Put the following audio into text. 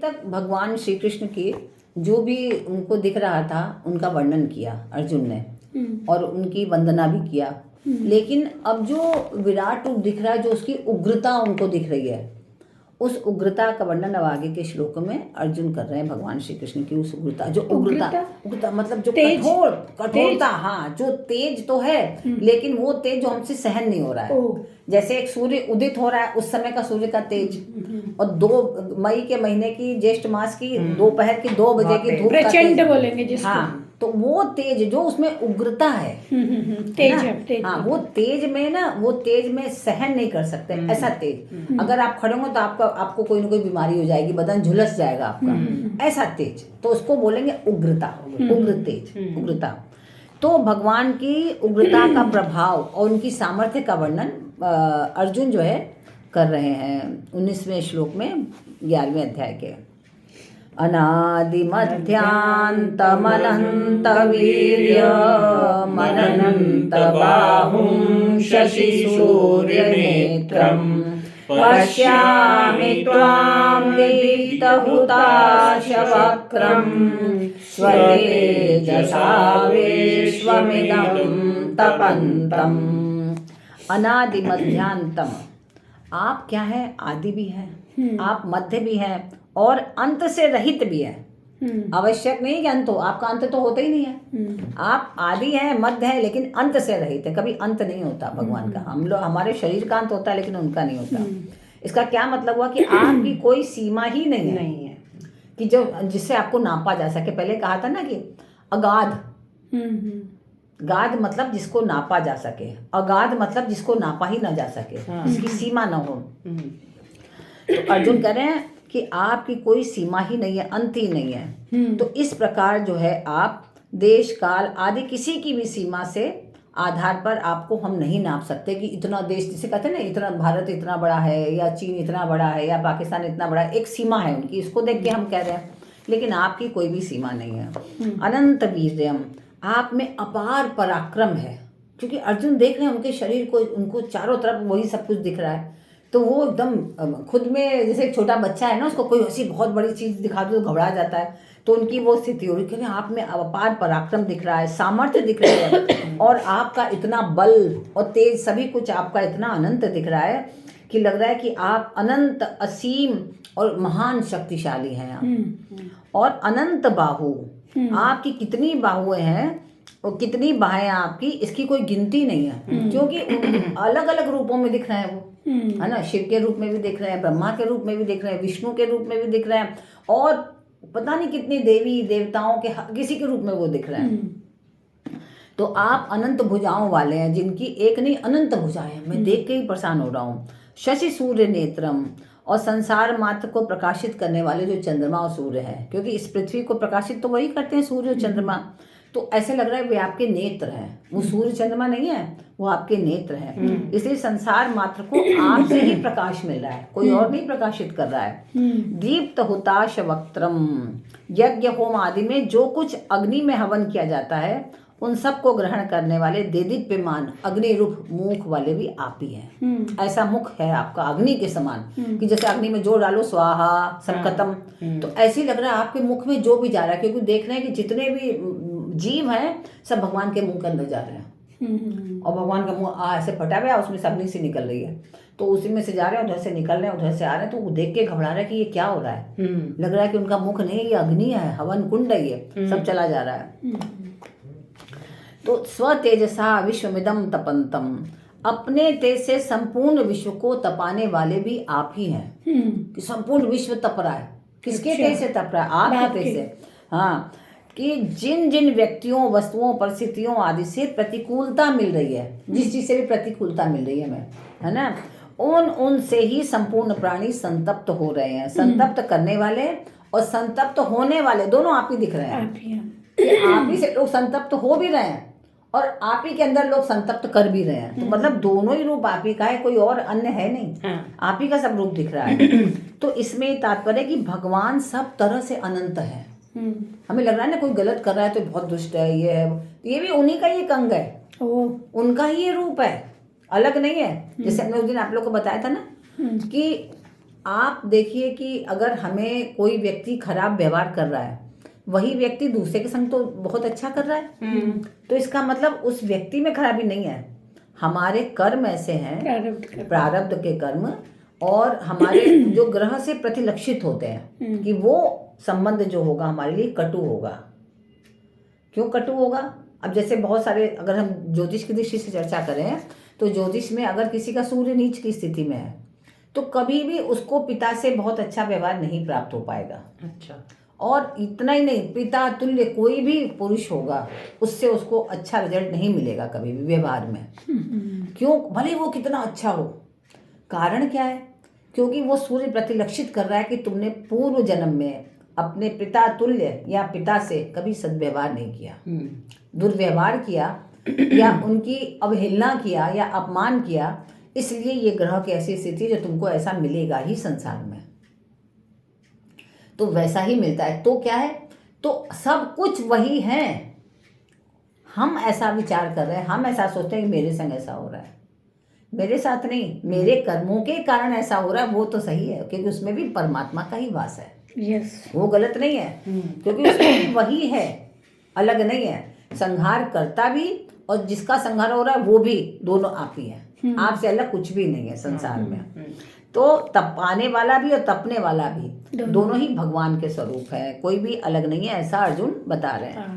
तक भगवान श्री कृष्ण की जो भी उनको दिख रहा था उनका वर्णन किया अर्जुन ने, और उनकी वंदना भी किया। लेकिन अब जो विराट रूप दिख रहा है, जो उसकी उग्रता उनको दिख रही है, उस उग्रता का वर्णन अब आगे के श्लोकों में अर्जुन कर रहे हैं भगवान श्री कृष्ण की। उस उग्रता, जो उग्रता मतलब जो कठोरता, हाँ, जो तेज तो है लेकिन वो तेज जो हमसे सहन नहीं हो रहा है। जैसे एक सूर्य उदित हो रहा है, उस समय का सूर्य का तेज, और 2 मई के महीने की ज्येष्ठ मास की दोपहर की 2 बजे की धूप का तेज बोलेंगे जिसको, हाँ, तो वो तेज जो उसमें उग्रता है, तेज हाँ, वो तेज में ना, वो तेज में सहन नहीं कर सकते ऐसा तेज। अगर आप खड़े हो तो आपको कोई ना कोई बीमारी हो जाएगी, बदन झुलस जाएगा आपका, ऐसा तेज, तो उसको बोलेंगे उग्रता, उग्र तेज, उग्रता। तो भगवान की उग्रता का प्रभाव और उनकी सामर्थ्य का वर्णन अर्जुन जो है कर रहे हैं 19वें श्लोक में 11वें अध्याय के। अनादिमध्यान्तमनन्तवीर्यमनन्तबाहुं शशिसूर्यनेत्रं पश्यामि त्वां दीप्तहुताशवक्त्रं स्वतेजसा विश्वमिदं तपन्तम्। अनादिमध्यांतम, आप क्या है? आदि भी है, आप मध्य भी है, और अंत से रहित भी है। आवश्यक नहीं कि अंत हो, आपका अंत तो होता ही नहीं है। आप आदि है, मध्य है, लेकिन अंत से रहित है। कभी अंत नहीं होता भगवान का। हम लोग, हमारे शरीर का अंत होता है लेकिन उनका नहीं होता। इसका क्या मतलब हुआ कि आपकी कोई सीमा ही नहीं है कि जो जिससे आपको नापा जा सके। पहले कहा था ना कि अगाध, गाध मतलब जिसको नापा जा सके, अगाध मतलब जिसको नापा ही ना जा सके, जिसकी सीमा ना हो। तो अर्जुन कह रहे हैं कि आपकी कोई सीमा ही नहीं है, अंत ही नहीं है। तो इस प्रकार जो है आप देश काल आदि किसी की भी सीमा से आधार पर आपको हम नहीं नाप सकते कि इतना देश, जिसे कहते हैं ना, इतना भारत इतना बड़ा है, या चीन इतना बड़ा है, या पाकिस्तान इतना बड़ा है। एक सीमा है उनकी, इसको देख के हम कह रहे हैं, लेकिन आपकी कोई भी सीमा नहीं है। अनंत वीर्यम, आप में अपार पराक्रम है। क्योंकि अर्जुन देख रहे हैं उनके शरीर को, उनको चारों तरफ वही सब कुछ दिख रहा है, तो वो एकदम खुद में, जैसे एक छोटा बच्चा है ना, उसको कोई ऐसी बहुत बड़ी चीज़ दिखा दो तो घबरा जाता है, तो उनकी वो स्थिति हो रही है। आप में अपार पराक्रम दिख रहा है, सामर्थ्य दिख रही है, और आपका इतना बल और तेज, सभी कुछ आपका इतना अनंत दिख रहा है कि लग रहा है कि आप अनंत, असीम और महान शक्तिशाली हैं आप। और अनंत बाहु, आपकी कितनी बाहुएं हैं और कितनी बाहें आपकी, इसकी कोई गिनती नहीं है। क्योंकि अलग अलग रूपों में दिख रहे हैं वो, है ना। शिव के रूप में भी दिख रहे हैं, ब्रह्मा के रूप में भी दिख रहे हैं, विष्णु के रूप में भी दिख रहे हैं, और पता नहीं कितनी देवी देवताओं के किसी के रूप में वो दिख रहे हैं। तो आप अनंत भुजाओं वाले हैं, जिनकी एक नहीं अनंत भुजाएं हैं। मैं देख के ही परेशान हो रहा हूँ। शशि सूर्य नेत्रम, और संसार मात्र को प्रकाशित करने वाले जो चंद्रमा और सूर्य है, क्योंकि इस पृथ्वी को प्रकाशित तो वही करते हैं, सूर्य और चंद्रमा। तो ऐसे लग रहा है वे आपके नेत्र हैं, वो सूर्य चंद्रमा नहीं है, वो आपके नेत्र हैं। इसलिए संसार मात्र को आपसे ही प्रकाश मिल रहा है, कोई और नहीं प्रकाशित कर रहा है। दीप्त हुताश वक्त्रम, यज्ञ होम आदि में जो कुछ अग्नि में हवन किया जाता है, उन सब को ग्रहण करने वाले देदीप्यमान अग्नि रूप मुख वाले भी आप ही हैं। ऐसा मुख है आपका अग्नि के समान, कि जैसे अग्नि में जो डालो स्वाहा, सब खत्म। तो ऐसे ही लग रहा है आपके मुख में जो भी जा रहा है, क्योंकि देख रहे हैं कि जितने भी जीव हैं सब भगवान के मुंह के अंदर जा रहे हैं, और भगवान का मुंह ऐसे फटा हुआ है, उसमें से अग्नि से निकल रही है, तो उसी में से जा रहे हैं, उधर से निकल रहे हैं, उधर से आ रहे हैं। तो वो देख के घबरा रहा है कि ये क्या हो रहा है। लग रहा है कि उनका मुख नहीं, ये अग्नि है, हवन कुंड है, ये सब चला जा रहा है। तो स्व तेजसा विश्वमिदं तपंतम, अपने तेज से संपूर्ण विश्व को तपाने वाले भी आप ही हैं। कि संपूर्ण विश्व तप रहा है, किसके तेज से तप रहा है? आपके तेज से। हाँ, कि जिन जिन व्यक्तियों, वस्तुओं, परिस्थितियों आदि से प्रतिकूलता मिल रही है, जिस चीज से भी प्रतिकूलता मिल रही है हमें, है ना, उन से ही संपूर्ण प्राणी संतप्त हो रहे हैं। संतप्त करने वाले और संतप्त होने वाले दोनों आप ही दिख रहे हैं। आप ही से लोग संतप्त हो भी रहे हैं, और आप ही के अंदर लोग संतप्त कर भी रहे हैं। तो मतलब दोनों ही रूप आप ही का है, कोई और अन्य है नहीं। आप ही का सब रूप दिख रहा है। तो इसमें तात्पर्य कि भगवान सब तरह से अनंत है। हमें लग रहा है ना कोई गलत कर रहा है तो बहुत दुष्ट है, ये है, ये भी उन्हीं का ही एक अंग है, उनका ही ये रूप है, अलग नहीं है। जैसे हमने उस दिन आप लोग को बताया था ना कि आप देखिए कि अगर हमें कोई व्यक्ति खराब व्यवहार कर रहा है, वही व्यक्ति दूसरे के संग तो बहुत अच्छा कर रहा है, तो इसका मतलब उस व्यक्ति में खराबी नहीं है, हमारे कर्म ऐसे हैं, प्रारब्ध के कर्म, और हमारे जो ग्रह से प्रतिलक्षित होते हैं कि वो संबंध जो होगा हमारे लिए कटु होगा। क्यों कटु होगा? अब जैसे बहुत सारे, अगर हम ज्योतिष की दृष्टि से चर्चा करें तो ज्योतिष में अगर किसी का सूर्य नीच की स्थिति में है तो कभी भी उसको पिता से बहुत अच्छा व्यवहार नहीं प्राप्त हो पाएगा। अच्छा। और इतना ही नहीं, पिता तुल्य कोई भी पुरुष होगा उससे उसको अच्छा रिजल्ट नहीं मिलेगा कभी भी व्यवहार में। क्यों? भले वो कितना अच्छा हो। कारण क्या है? क्योंकि वो सूर्य प्रतिलक्षित कर रहा है कि तुमने पूर्व जन्म में अपने पिता तुल्य या पिता से कभी सद्व्यवहार नहीं किया, दुर्व्यवहार किया या उनकी अवहेलना किया या अपमान किया, इसलिए ये ग्रह की ऐसी स्थिति जो तुमको ऐसा मिलेगा ही संसार में। तो वैसा ही मिलता है। तो क्या है? तो सब कुछ वही है। हम ऐसा विचार कर रहे हैं, हम ऐसा सोचते हैं कि मेरे संग ऐसा हो रहा है, मेरे साथ नहीं, मेरे कर्मों के कारण ऐसा हो रहा है। वो तो सही है क्योंकि उसमें भी परमात्मा का ही वास है। यस, वो गलत नहीं है क्योंकि उसमें भी वही है, अलग नहीं है। संहार करता भी और जिसका संहार हो रहा है वो भी, दोनों आप ही हैं। आपसे अलग कुछ भी नहीं है संसार में। तो तपाने वाला भी और तपने वाला भी दोनों ही भगवान के स्वरूप है, कोई भी अलग नहीं है, ऐसा अर्जुन बता रहे हैं।